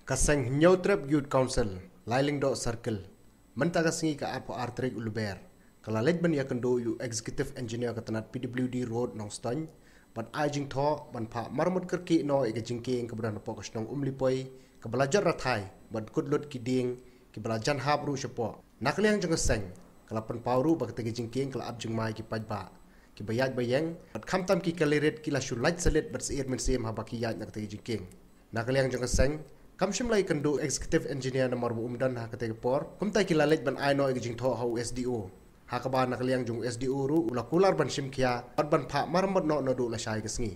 Kaseng Nyautrep Youth Council, Lailing Dot Circle, Mentagasngi ka Apo Artrik Uluber, Kalalej ban yakendo yu Executive Engineer katanat PWD Road Nong Stony, ban ajing tho ban pa marmut kerki no ega jingking keberan pokos nong umlipoi, kebelajar rathai, ban kudlut kiding, kebelajan habru sepo, nakliang jeng seng, kalapan pauru bak tege jingking kala abjeng mai ki pajba, ki bayaj bayeng, bat kamtam ki kalirit kila shulaj selit bat seir men seim habaki yaj nak tege jingking, nakliang jeng seng, Kam shimlai kendo executive engineer na marbu umdan ha kate por kumtai kilalet ban aino eg jing tho ho SDO ha ka ba nakliang jung SDO ru ula kular ban shim kya ban pha marmot no no du la shai gesngi